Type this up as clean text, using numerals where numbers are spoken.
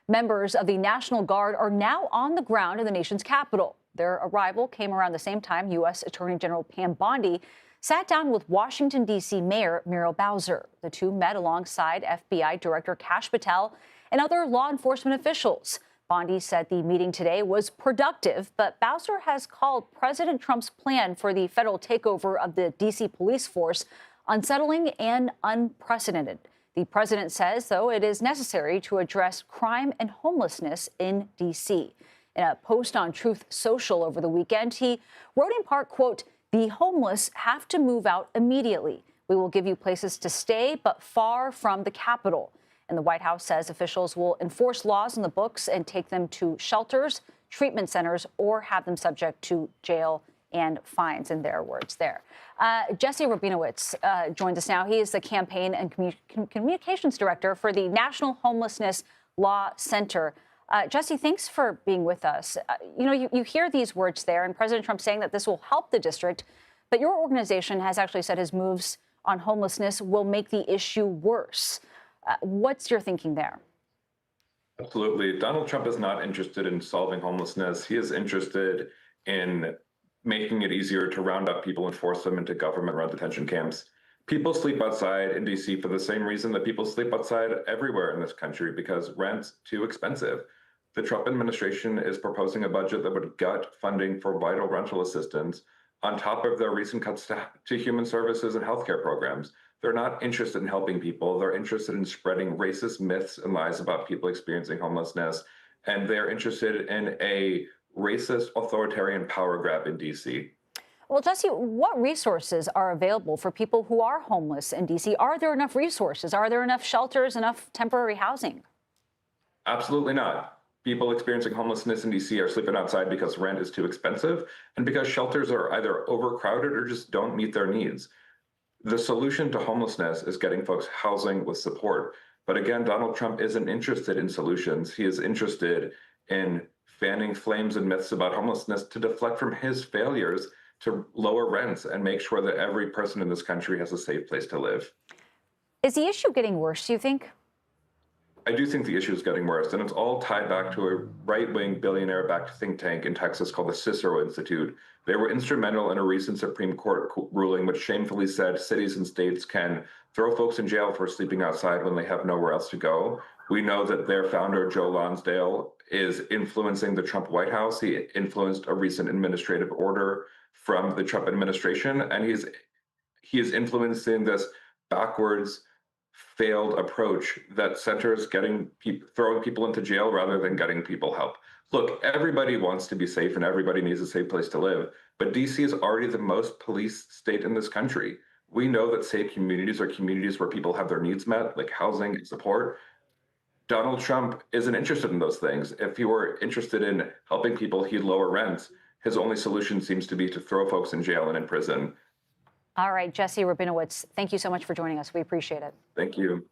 Members of the National Guard are now on the ground in the nation's capital. Their arrival came around the same time U.S. Attorney General Pam Bondi sat down with Washington, D.C. Mayor Muriel Bowser. The two met alongside FBI Director Kash Patel and other law enforcement officials. Bondi said the meeting today was productive, but Bowser has called President Trump's plan for the federal takeover of the D.C. police force unsettling and unprecedented. The president says, though, it is necessary to address crime and homelessness in D.C. In a post on Truth Social over the weekend, he wrote in part, quote, "The homeless have to move out immediately. We will give you places to stay, but far from the Capitol." And the White House says officials will enforce laws in the books and take them to shelters, treatment centers, or have them subject to jail and fines, in their words there. Jesse Rabinowitz joins us now. He is the campaign and communications director for the National Homelessness Law Center. Jesse, thanks for being with us. You hear these words there, and President Trump saying that this will help the district, but your organization has actually said his moves on homelessness will make the issue worse. What's your thinking there? Absolutely. Donald Trump is not interested in solving homelessness. He is interested in making it easier to round up people and force them into government-run detention camps. People sleep outside in D.C. for the same reason that people sleep outside everywhere in this country, because rent's too expensive. The Trump administration is proposing a budget that would gut funding for vital rental assistance on top of their recent cuts to human services and healthcare programs. They're not interested in helping people. They're interested in spreading racist myths and lies about people experiencing homelessness. And they're interested in a racist authoritarian power grab in D.C. Well, Jesse, what resources are available for people who are homeless in D.C.? Are there enough resources? Are there enough shelters, enough temporary housing? Absolutely not. People experiencing homelessness in D.C. are sleeping outside because rent is too expensive and because shelters are either overcrowded or just don't meet their needs. The solution to homelessness is getting folks housing with support. But again, Donald Trump isn't interested in solutions. He is interested in fanning flames and myths about homelessness to deflect from his failures to lower rents and make sure that every person in this country has a safe place to live. Is the issue getting worse, do you think? I do think the issue is getting worse, and it's all tied back to a right-wing billionaire-backed think tank in Texas called the Cicero Institute. They were instrumental in a recent Supreme Court ruling which shamefully said cities and states can throw folks in jail for sleeping outside when they have nowhere else to go. We know that their founder, Joe Lonsdale, is influencing the Trump White House. He influenced a recent administrative order from the Trump administration, and he is influencing this backwards, failed approach that centers throwing people into jail rather than getting people help. Look, everybody wants to be safe and everybody needs a safe place to live, but DC is already the most policed state in this country. We know that safe communities are communities where people have their needs met, like housing and support. Donald Trump isn't interested in those things. If he were interested in helping people, he'd lower rents. His only solution seems to be to throw folks in jail and in prison. All right, Jesse Rabinowitz, thank you so much for joining us. We appreciate it. Thank you.